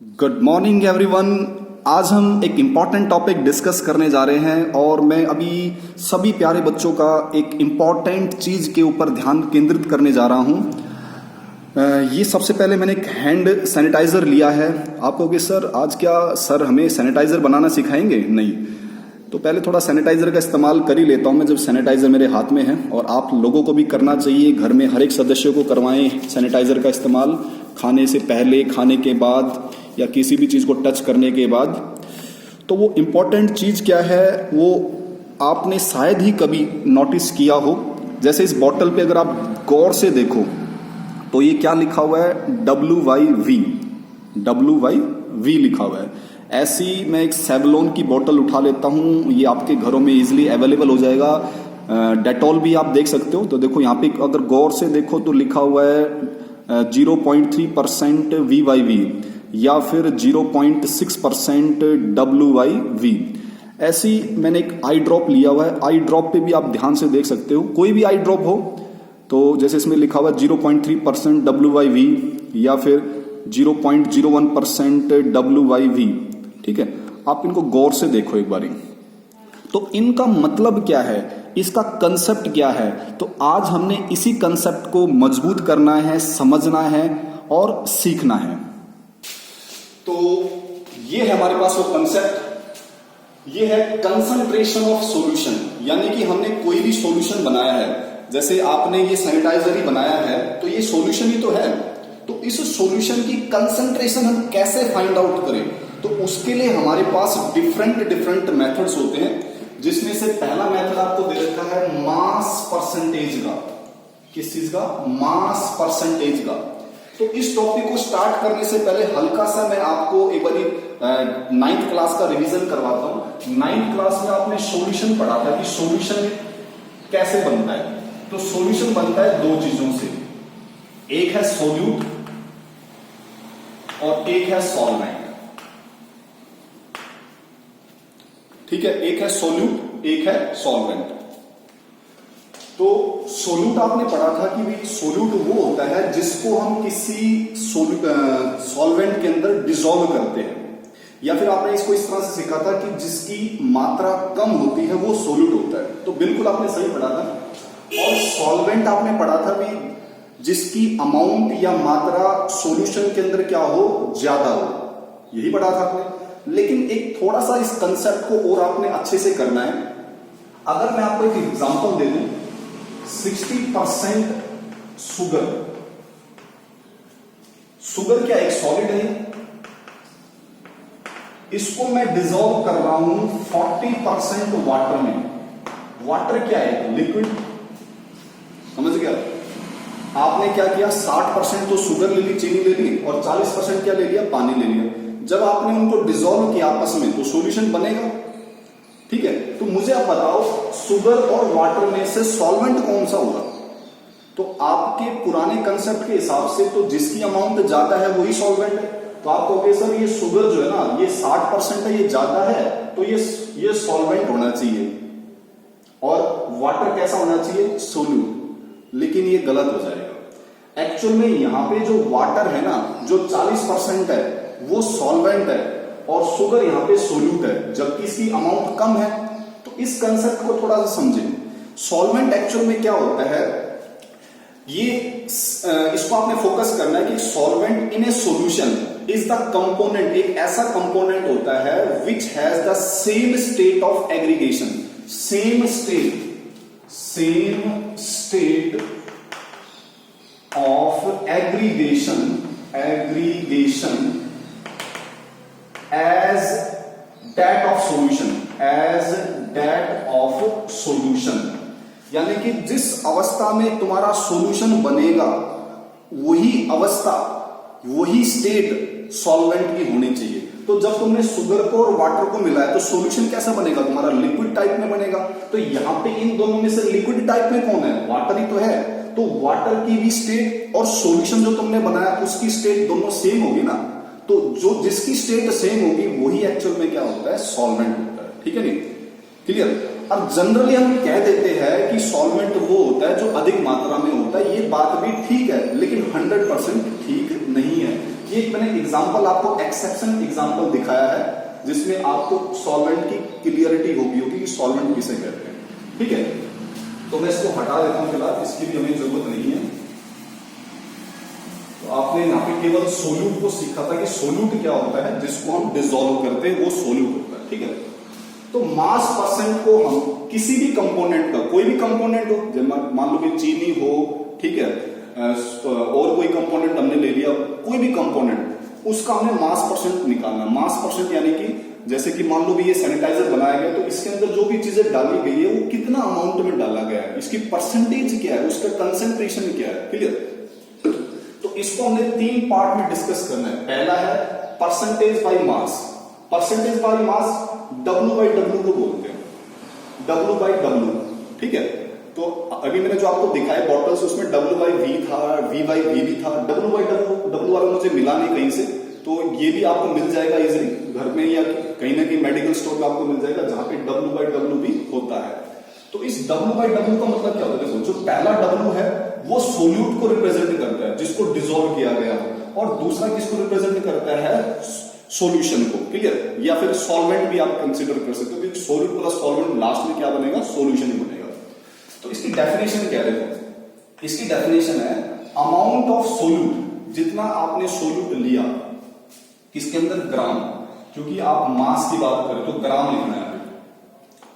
Good morning everyone. आज हम एक इम्पॉर्टेंट टॉपिक डिस्कस करने जा रहे हैं और मैं अभी सभी प्यारे बच्चों का एक इम्पॉर्टेंट चीज के ऊपर ध्यान केंद्रित करने जा रहा हूं। ये सबसे पहले मैंने एक हैंड सैनिटाइजर लिया है। आप कहोगे सर आज क्या सर हमें सैनिटाइजर बनाना सिखाएंगे? नहीं, तो पहले थोड़ा सैनिटाइजर का इस्तेमाल कर ही लेता हूं मैं, जब सैनिटाइजर मेरे हाथ में है। और आप लोगों को भी करना चाहिए, घर में हर एक सदस्य को करवाएं सैनिटाइजर का इस्तेमाल, खाने से पहले, खाने के बाद या किसी भी चीज को टच करने के बाद। तो वो इम्पोर्टेंट चीज क्या है वो आपने शायद ही कभी नोटिस किया हो। जैसे इस बॉटल पे अगर आप गौर से देखो तो ये क्या लिखा हुआ है? WYV लिखा हुआ है। ऐसी मैं एक सेवलॉन की बोतल उठा लेता हूं, ये आपके घरों में इजीली अवेलेबल हो जाएगा। डेटॉल भी आप देख सकते हो। तो देखो यहाँ पे अगर गौर से देखो तो लिखा हुआ है 0.3% VYV या फिर 0.6% WYV। ऐसी मैंने एक आई ड्रॉप लिया हुआ है। आई ड्रॉप पे भी आप ध्यान से देख सकते हो, कोई भी आई ड्रॉप हो तो जैसे इसमें लिखा हुआ है 0.3% WYV या फिर 0.01% WYV। ठीक है, आप इनको गौर से देखो एक बारी। तो इनका मतलब क्या है, इसका कंसेप्ट क्या है? तो आज हमने इसी कंसेप्ट को मजबूत करना है, समझना है और सीखना है। तो ये है हमारे पास वो कंसेप्ट, ये है कंसंट्रेशन ऑफ सॉल्यूशन। यानी कि हमने कोई भी सॉल्यूशन बनाया है, जैसे आपने ये सैनिटाइजर ही बनाया है तो ये सॉल्यूशन ही तो है। तो इस सॉल्यूशन की कंसंट्रेशन हम कैसे फाइंड आउट करें? तो उसके लिए हमारे पास डिफरेंट मेथड्स होते हैं, जिसमें से पहला मेथड आपको दे रखा है मास परसेंटेज का। किस चीज का? मास परसेंटेज का। तो इस टॉपिक को स्टार्ट करने से पहले हल्का सा मैं आपको एक बारी 9th क्लास का रिवीजन करवाता हूं। 9th क्लास में आपने सॉल्यूशन पढ़ा था कि सॉल्यूशन कैसे बनता है। तो सॉल्यूशन बनता है दो चीजों से, एक है सोल्यूट और एक है सॉल्वेंट। ठीक है, एक है सोल्यूट, एक है सॉल्वेंट। तो सोल्यूट आपने पढ़ा था कि भाई सोल्यूट वो होता है जिसको हम किसी सॉल्वेंट के अंदर डिसॉल्व करते हैं, या फिर आपने इसको इस तरह से सीखा था कि जिसकी मात्रा कम होती है वो सोल्यूट होता है। तो बिल्कुल आपने सही पढ़ा था। और सॉल्वेंट आपने पढ़ा था भी जिसकी अमाउंट या मात्रा सॉल्यूशन के अंदर क्या हो, ज्यादा हो, यही पढ़ा था आपने। लेकिन एक थोड़ा सा इस कंसेप्ट को और आपने अच्छे से करना है। अगर मैं आपको एक एग्जांपल दे दूं, 60% शुगर। शुगर क्या एक सॉलिड है? इसको मैं डिसॉल्व कर रहा हूं 40% वाटर में। वाटर क्या है? लिक्विड। समझ गया? आपने क्या किया, 60% तो शुगर ले ली, चीनी ले ली, और 40% क्या ले लिया, पानी ले लिया। जब आपने उनको डिसॉल्व किया आपस में तो सॉल्यूशन बनेगा। ठीक है, तो मुझे आप बताओ शुगर और वाटर में से सॉल्वेंट कौन सा होगा? तो आपके पुराने कंसेप्ट के हिसाब से तो जिसकी अमाउंट ज्यादा है वही सॉल्वेंट है। तो आप कहोगे सर ये शुगर जो है ना, ये 60% है, ये ज्यादा है, तो ये सॉल्वेंट होना चाहिए, और वाटर कैसा होना चाहिए, सोल्यूट। लेकिन ये गलत हो जाएगा। एक्चुअल में यहां पे जो वाटर है ना, जो 40% है वो सॉल्वेंट है, और शुगर यहां पे सोल्यूट है, जबकि इसकी अमाउंट कम है। तो इस कंसेप्ट को थोड़ा सा समझें। सॉल्वेंट एक्चुअल में क्या होता है, ये इसको आपने फोकस करना है कि solvent in A solution is the component, एक ऐसा कंपोनेंट होता है which has the same state of aggregation. Same state of aggregation as that of solution। यानी कि जिस अवस्था में तुम्हारा सॉल्यूशन बनेगा वही अवस्था, वही स्टेट सॉल्वेंट की होनी चाहिए। तो जब तुमने शुगर को और वाटर को मिलाया तो सॉल्यूशन कैसा बनेगा, तुम्हारा लिक्विड टाइप में बनेगा। तो यहां पे इन दोनों में से लिक्विड टाइप में कौन है, वाटर ही तो है। तो वाटर की भी स्टेट और सॉल्यूशन जो तुमने बनाया उसकी स्टेट दोनों सेम होगी ना। तो जो जिसकी स्टेट सेम होगी वही एक्चुअल में क्या होता है, सॉल्वेंट होता है। ठीक है नहीं? क्लियर? अब जनरली हम कह देते हैं कि सॉल्वेंट वो होता है जो अधिक मात्रा में होता है। ये बात भी ठीक है, लेकिन 100% ठीक नहीं है। ये मैंने एग्जांपल आपको एक्सेप्शन एग्जांपल दिखाया है जिसमें आपको सॉल्वेंट की क्लियरिटी होगी कि सॉल्वेंट किसे कहते हैं। ठीक है, तो मैं इसको हटा देता हूं फिलहाल, इसकी भी हमें जरूरत नहीं है। तो आपने यहाँ पे केवल सोल्यूट को सीखा था कि सोल्यूट क्या होता है, जिसको हम डिसॉल्व करते हैं वो सोल्यूट होता है। ठीक है, तो मास परसेंट को हम किसी भी कंपोनेंट का, कोई भी कंपोनेंट हो, जब मान लो कि चीनी हो, ठीक है, और कोई कंपोनेंट हमने ले लिया, कोई भी कंपोनेंट, उसका हमने मास परसेंट निकालना। मास परसेंट यानी कि जैसे कि मान लो भी ये सैनिटाइजर बनाया गया तो इसके अंदर जो भी चीजें डाली गई है वो कितना अमाउंट में डाला गया है, इसकी परसेंटेज क्या है, उसका कंसेंट्रेशन क्या है। क्लियर? तो इसको हमने 3 पार्ट में डिस्कस करना है। पहला है percentage by mass. Percentage by mass W by W को बोलते हैं, W बाई W। ठीक है, तो अभी मैंने जो आपको दिखाया बॉटल्स, उसमें W बाई V था, V बाई V भी था, W बाई W वाला मुझे मिला नहीं कहीं से, तो ये भी आपको मिल जाएगा इजीली घर में या कहीं ना कहीं मेडिकल स्टोर में आपको मिल जाएगा जहां पे W बाई W भी होता है। तो इस W बाई W का मतलब क्या होता है? देखो, जो पहला W है वो सोल्यूट को रिप्रेजेंट करता है जिसको डिसॉल्व किया गया, और दूसरा किसको रिप्रेजेंट करता है? सॉल्यूशन को। क्लियर? या फिर सॉल्वेंट भी आप कंसीडर कर सकते हो, क्योंकि सोल्यूट प्लस सॉल्वेंट लास्ट में क्या बनेगा? सॉल्यूशन ही बनेगा। तो इसकी डेफिनेशन क्या है? देखो, इसकी डेफिनेशन है अमाउंट ऑफ सोल्यूट, जितना आपने सोल्यूट लिया किसके अंदर? ग्राम, क्योंकि आप मास की बात करें तो ग्राम लिखना है।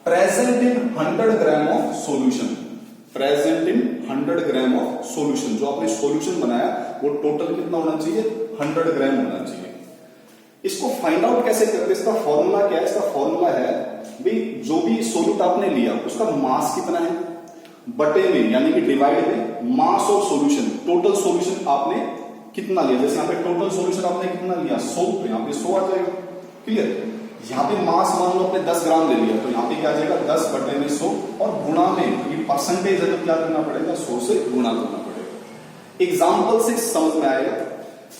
Present in 100 gram of solution, present in 100 gram of solution, जो आपने सॉल्यूशन बनाया वो टोटल कितना होना चाहिए? 100 ग्राम होना चाहिए। इसको फाइंड आउट कैसे करते हैं? इसका फॉर्मूला क्या है? इसका फॉर्मूला है भाई, जो भी सोल्यूट आपने लिया उसका मास कितना है बटे में, यानी कि डिवाइड में mass of solution, total solution आपने कितना लिया। जैसे यहाँ पे टोटल सॉल्यूशन आपने कितना लिया? 100, तो यहाँ पे 100 आ जाएगा। क्लियर? यहाँ पे मास मान लो आपने 10 ग्राम ले लिया, तो यहाँ पे क्या आ जाएगा? 10 बटे में 100, और गुणा में, क्योंकि परसेंटेज है तो क्या करना पड़ेगा? 100 से गुणा करना पड़ेगा। एग्जाम्पल से समझ में आएगा।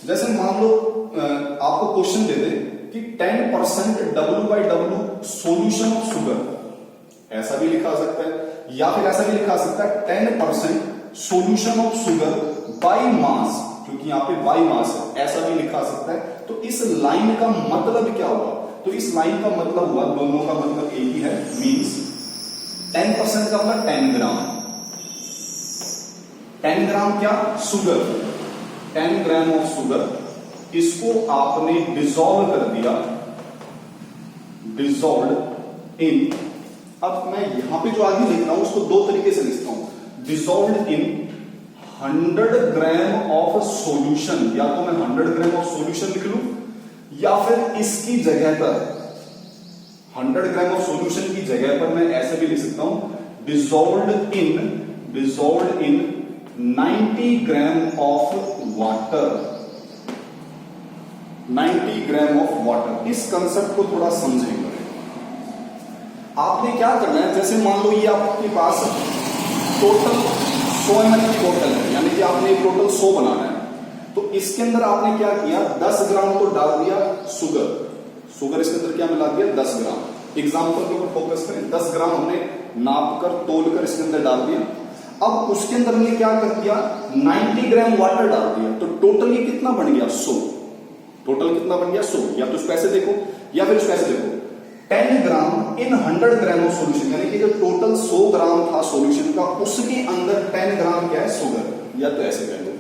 जैसे मान लो आपको क्वेश्चन दे दे कि 10% W by W solution of sugar, ऐसा भी लिखा सकता है, या फिर ऐसा भी लिखा सकता है 10% solution of sugar by mass, क्योंकि यहाँ पे बाई मास है, ऐसा भी लिखा सकता है। तो इस लाइन का मतलब क्या हुआ? तो इस लाइन का मतलब हुआ, दोनों का मतलब एक ही है, मींस 10% का मतलब 10 ग्राम। 10 ग्राम क्या? शुगर, 10 ग्राम ऑफ शुगर, इसको आपने डिसॉल्व कर दिया, डिसॉल्व इन, अब मैं यहां पे जो आगे लिख रहा हूं उसको 2 तरीके से लिखता हूं, dissolve in 100 gram of solution, या तो मैं 100 ग्राम ऑफ सॉल्यूशन लिख लूं, या फिर इसकी जगह पर 100 ग्राम ऑफ सॉल्यूशन की जगह पर मैं ऐसे भी लिख सकता हूं, dissolve in 90 gram of water, 90 gram of water. इस कंसेप्ट को थोड़ा समझेंगे। आपने क्या करना है, जैसे मान लो ये आपके पास टोटल 100 ml की बोतल है, यानी कि आपने टोटल 100 बनाना है, तो इसके अंदर आपने क्या किया? 10 ग्राम तो डाल दिया शुगर इसके अंदर क्या मिला दिया? 10 ग्राम। एग्जाम्पल के ऊपर फोकस करें, 10 ग्राम हमने नाप कर तोल कर इसके अंदर डाल दिया। अब उसके अंदर हमने क्या कर दिया? 90 ग्राम वाटर डाल दिया, तो टोटल ये कितना बन गया? 100। टोटल कितना बन गया? 100। या तो इसको ऐसे देखो, या फिर इसको ऐसे देखो, 10 ग्राम इन 100 ग्राम ऑफ सॉल्यूशन, यानी कि जो टोटल 100 ग्राम था सॉल्यूशन का, उसके अंदर 10 ग्राम क्या है? शुगर। या तो ऐसे कह लो,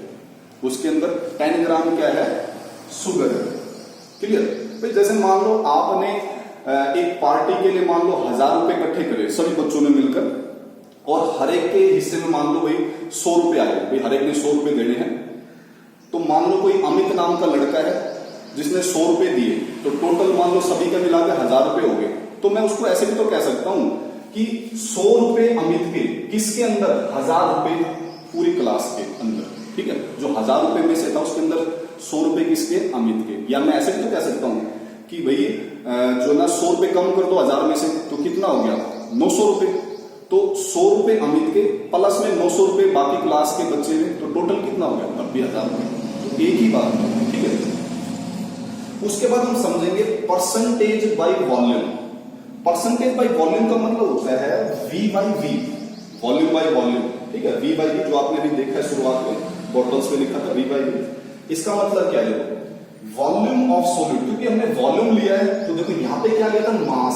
उसके अंदर 10 ग्राम क्या है? शुगर। क्लियर? भाई जैसे मान लो आपने एक पार्टी के लिए मान लो 1000 रुपए इकट्ठे करे सभी बच्चों ने मिलकर, और हर एक के हिस्से में मान लो भाई 100 रुपए आए, भाई हर एक ने 100 रुपए देने हैं। तो मान लो कोई अमित नाम का लड़का है जिसने 100 रुपए दिए, तो टोटल मान लो सभी का मिला के 1000 रुपए हो गए। तो मैं उसको ऐसे भी तो कह सकता हूं कि 100 रुपए अमित के, किसके अंदर? 1000 रुपए पूरी क्लास के अंदर। ठीक है, जो 1000 रुपए में से था उसके अंदर 100 रुपए किसके? अमित के। या मैं ऐसे भी तो कह सकता हूं कि भाई जो ना 100 रुपए कम कर दो 1000 में से, तो कितना हो गया? 900 रुपए। तो 100 रुपए अमित के प्लस में 900 रुपए बाकी क्लास के बच्चे में, तो टोटल कितना हो गया? 90,000 रुपए। तो एक ही बात। ठीक है, उसके बाद हम समझेंगे percentage by volume. Percentage by volume का मतलब होता है V by V, volume by volume. ठीक है, V बाई V जो आपने भी देखा है शुरुआत में बॉटल्स में लिखा था V बाई V। इसका मतलब क्या है? वॉल्यूम ऑफ सॉल्यूट, क्योंकि हमने वॉल्यूम लिया है तो देखो यहां पे क्या लिया था, मास,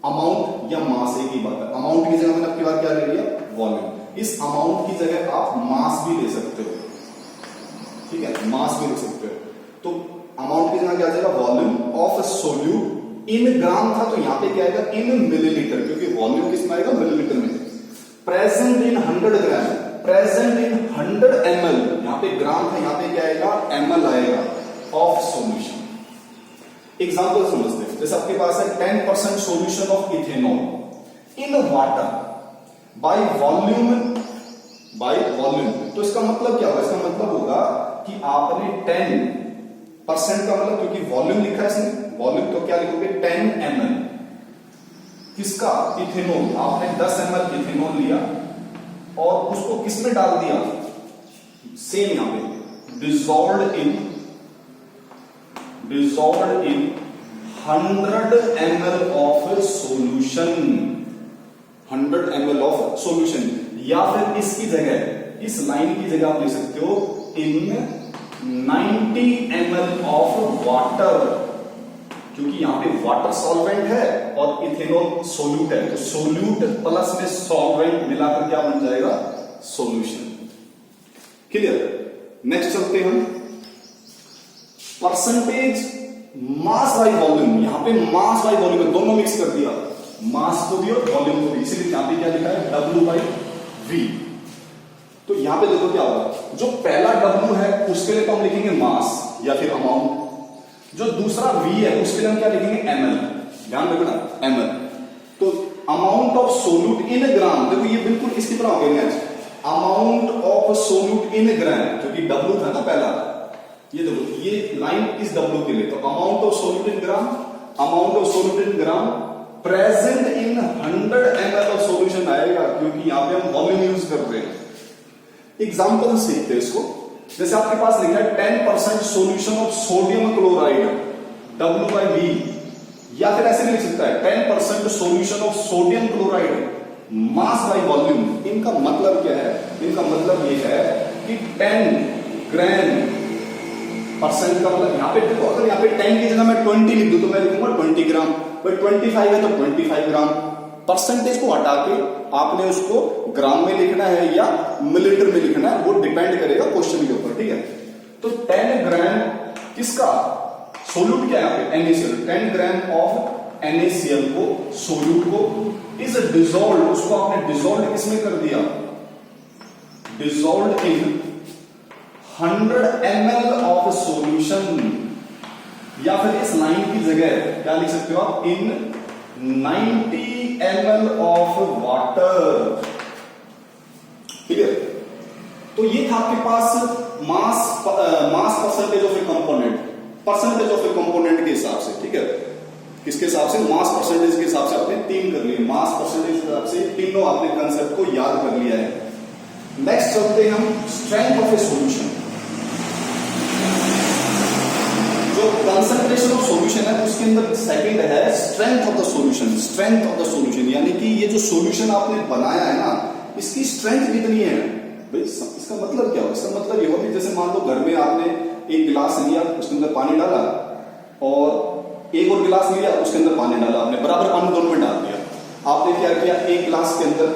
अमाउंट या मास एक ही बात है। अमाउंट की जगह मैंने अब की बार क्या ले लिया, वॉल्यूम। इस अमाउंट की जगह आप मास भी ले सकते हो, ठीक है, मास भी ले सकते हो। तो अमाउंट की जगह क्या आ जाएगा, वॉल्यूम ऑफ सोल्यूट इन ग्राम था तो यहां पे क्या आएगा, इन मिलीलीटर, क्योंकि वॉल्यूम किसमें आएगा, मिलीलीटर में। Present in 100 gram, present in 100 ml, यहां पे ग्राम था, यहां पे क्या आएगा, ml आएगा ऑफ सॉल्यूशन। एग्जांपल समझते हैं, जैसे आपके पास है 10% solution of ethanol in water by volume, by volume. तो इसका मतलब क्या होगा, इसका मतलब होगा कि आपने 10% का मतलब, क्योंकि वॉल्यूम लिखा है इसमें, वॉल्यूम तो क्या लिखोगे, 10 ml किसका, इथेनॉल। आपने 10 ml इथेनॉल लिया और उसको किसमें डाल दिया, सेम यहां पे dissolved in 100 ml of solution, 100 ml of solution. या फिर इसकी जगह, इस लाइन की जगह आप ले सकते हो इन 90 ml ऑफ वाटर, क्योंकि यहां पे वाटर सॉल्वेंट है और इथेनॉल सोल्यूट है, तो सोल्यूट प्लस में सॉल्वेंट मिलाकर क्या बन जाएगा, सॉल्यूशन। क्लियर। नेक्स्ट चलते हैं हम, परसेंटेज मास बाय वॉल्यूम। यहां पे मास बाय वॉल्यूम दोनों मिक्स कर दिया, मास को भी और वॉल्यूम को भी, इसीलिए यहां पे क्या लिखा है, W/V। तो यहां पे देखो क्या होगा, जो पहला W है उसके लिए तो हम लिखेंगे मास या फिर अमाउंट, जो दूसरा V है उसके लिए हम क्या लिखेंगे, ml, ध्यान रखना ml। तो अमाउंट ऑफ सोल्यूट इन ग्राम, देखो ये बिल्कुल इसकी तरह हो गया, अमाउंट ऑफ सोल्यूट इन ग्राम, क्योंकि W था ना पहला, ये देखो ये लाइन इस W के लिए, तो amount of solute in gram, amount of solute in gram present in 100 ml of solution आएगा, क्योंकि यहां पे हम वॉल्यूम यूज कर रहे हैं। एग्जांपल सीखते हैं इसको, जैसे आपके पास लिखा है 10% solution of sodium chloride, W/V, या फिर ऐसे भी लिख सकता है 10% solution of sodium chloride mass by volume. इनका मतलब क्या है, इनका मतलब ये है कि 10 ग्राम परसेंट का मतलब, यहां पे देखो, अगर यहां पे 10 की जगह मैं 20 लिख दूं तो मैं लिखूंगा 20 ग्राम, भाई 25 है तो 25 ग्राम। परसेंटेज को हटा के आपने उसको ग्राम में लिखना है या मिलीलीटर में लिखना है, वो डिपेंड करेगा क्वेश्चन के ऊपर, ठीक है। तो 10 ग्राम किसका सोल्यूट, क्या है यहाँ पे, NaCl, 10 ग्राम ऑफ NaCl को, सोल्यूट को इज डिसॉल्व्ड, उसको आपने डिसॉल्व किसमें कर दिया, dissolved in 100 ml of solution, या फिर इस लाइन की जगह क्या लिख सकते हो आप, इन 90 ml ऑफ वाटर, ठीक है। तो ये था आपके पास mass percentage of a component, percentage of a component के हिसाब से, ठीक है, किसके हिसाब से, मास परसेंटेज के हिसाब से आपने 3 कर लिए, मास परसेंटेज के हिसाब से तीनों आपने कंसेप्ट को याद कर लिया है। नेक्स्ट चलते हैं हम स्ट्रेंथ ऑफ ए सॉल्यूशन। जो कंसंट्रेशन ऑफ सॉल्यूशन है उसके अंदर सेकंड है strength of the solution, strength of the solution, यानी कि ये जो सॉल्यूशन आपने बनाया है ना, इसकी स्ट्रेंथ कितनी है भाई। इसका मतलब क्या हो, इसका मतलब ये हो कि जैसे मान लो घर में आपने एक गिलास लिया, उसके अंदर पानी डाला, और एक और गिलास लिया, उसके अंदर पानी डाला, आपने बराबर पानी दोनों में डाल दिया। आपने क्या किया, एक गिलास के अंदर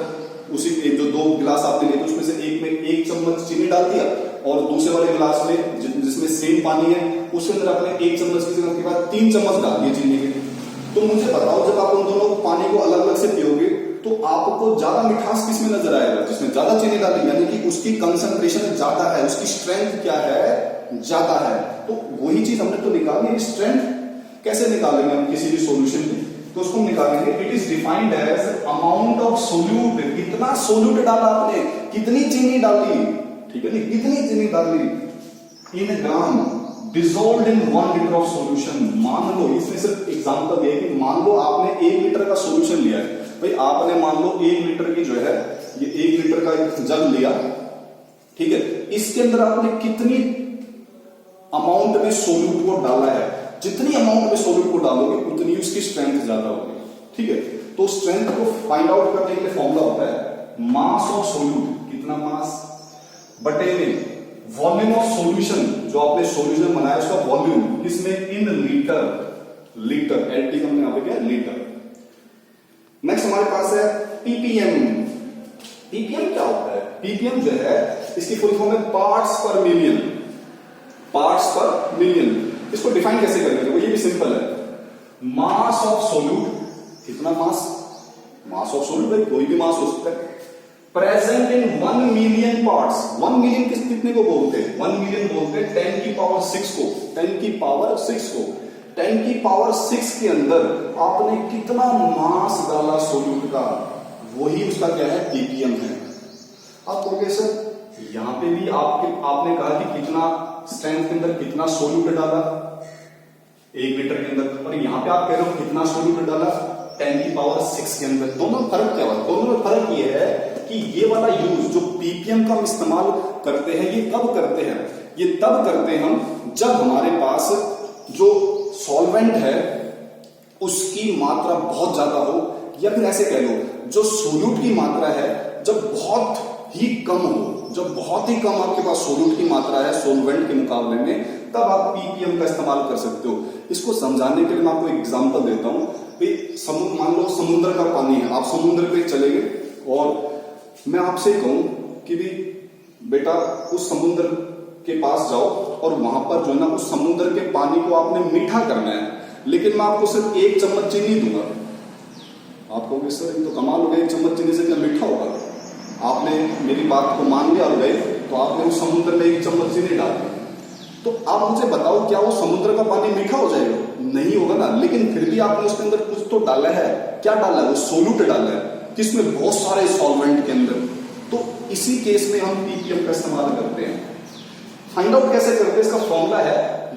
उसी जो 2 गिलास आपने लिए उसमें से एक में 1 चम्मच चीनी डाल दिया, और दूसरे वाले गिलास में जिसमें सेम पानी है उसके अंदर आपने 1 चम्मच की जगह के बाद 3 चम्मच डाल दिए चीनी के। तो मुझे बताओ, जब आप उन दोनों पानी को अलग अलग से पियोगे तो आपको ज्यादा मिठास किसमें नजर आएगा, जिसमें ज्यादा चीनी डाली, यानी कि उसकी कंसंट्रेशन ज्यादा है, उसकी स्ट्रेंथ क्या है, ज्यादा है। तो वही चीज हमने तो निकालनी है। स्ट्रेंथ कैसे निकालेंगे हम किसी भी सॉल्यूशन की, तो उसको निकालेंगे, it is defined as amount of solute, कितना सोल्यूट डाला आपने, कितनी चीनी डाली, ठीक है, कितनी चीनी डाली in gram dissolved in 1 litre of solution. मान लो, इसमें सिर्फ एग्जांपल ये कि मान लो आपने 1 लीटर का सॉल्यूशन लिया है भाई, आपने मान लो 1 लीटर की जो है, ये 1 लीटर का एक जग लिया, ठीक है, इसके अंदर आपने कितनी अमाउंट में सोल्यूट को डाला है, जितनी अमाउंट में सोल्यूट को डालोगे उतनी उसकी स्ट्रेंथ ज्यादा होगी, ठीक है। तो स्ट्रेंथ को फाइंड आउट करने के लिए फॉर्मूला होता है मास ऑफ सोल्यूट, कितना मास, बटे में वॉल्यूम ऑफ सॉल्यूशन, जो आपने सॉल्यूशन बनाया उसका वॉल्यूम किसमें, इन लीटर, लीटर एलटी हमने यहां पे क्या, लीटर। नेक्स्ट हमारे पास है पीपीएम। पीपीएम क्या होता है, पीपीएम जो है इसकी फुल फॉर्म है पार्ट्स पर मिलियन, पार्ट्स पर मिलियन। इसको डिफाइन कैसे करेंगे, देखो ये भी सिंपल है, मास ऑफ सोल्यूट, कितना मास, मास ऑफ सोल्यूट भाई कोई भी मास हो सकता है, present in 1 million parts. 1 million कितने को बोलते हैं, 1 मिलियन बोलते हैं 10 की पावर 6 को, 10 की पावर 6 को। 10 की पावर 6 के अंदर आपने कितना मास डाला सोल्यूट का, वही उसका क्या है, पीपीएम है। आप कहोगे सर यहां पे भी आपने कहा कि कितना स्ट्रेंथ के अंदर कितना सोल्यूट डाला 1 लीटर के अंदर, और यहां पे आप कह रहे हो कितना सोल्यूट डाला 10 की पावर 6 के अंदर। दोनों फर्क क्या हुआ, दोनों में फर्क ये है कि ये वाला यूज जो पीपीएम का हम इस्तेमाल करते हैं, ये कब करते हैं, ये तब करते हैं हम जब हमारे पास जो सॉल्वेंट है उसकी मात्रा बहुत ज्यादा हो, या फिर ऐसे कह लो जो सोल्यूट की मात्रा है जब बहुत ही कम हो, जब बहुत ही कम आपके पास सोल्यूट की मात्रा है सॉल्वेंट के मुकाबले में, तब आप पीपीएम का इस्तेमाल कर सकते हो। इसको समझाने के लिए मैं आपको एग्जांपल देता हूं। मान लो समुद्र का पानी है, आप समुद्र पे चले गए और मैं आपसे कहूं कि भी बेटा उस समुद्र के पास जाओ और वहां पर जो है ना उस समुद्र के पानी को आपने मीठा करना है, लेकिन मैं आपको सिर्फ 1 चम्मच चीनी दूंगा। आप कहोगे सर ये तो कमाल हो गया, 1 चम्मच चीनी से क्या मीठा होगा। आपने मेरी बात को मान लिया और गए तो आपने उस समुद्र में 1 चम्मच चीनी डाल दी, तो आप मुझे बताओ क्या वो समुद्र का पानी मीठा हो जाएगा, नहीं होगा ना। लेकिन फिर भी आपने उसके अंदर कुछ तो डाला है, क्या डाला है, वो सोल्यूट डाला है जिसमें बहुत सारे सॉल्वेंट के अंदर। तो इसी केस में हम पीपीएम का इस्तेमाल करते हैं। फाइंड आउट कैसे करते हैं, इसका फॉर्मूला है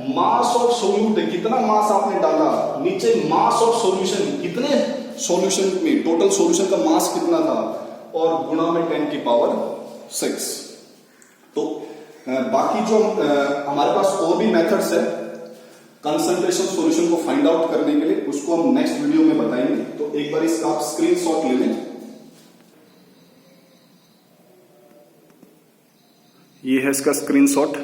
मास ऑफ सोल्यूट, कितना मास आपने डाला, नीचे मास ऑफ सॉल्यूशन, कितने सॉल्यूशन में टोटल सॉल्यूशन का मास कितना था, और गुणा में 10 की पावर 6। तो बाकी जो हमारे पास और भी मेथड्स है कंसंट्रेशन सॉल्यूशन को फाइंड आउट करने के लिए, उसको हम नेक्स्ट वीडियो में बताएंगे। तो एक बार इसका आप स्क्रीनशॉट ले लें। ये है इसका स्क्रीनशॉट।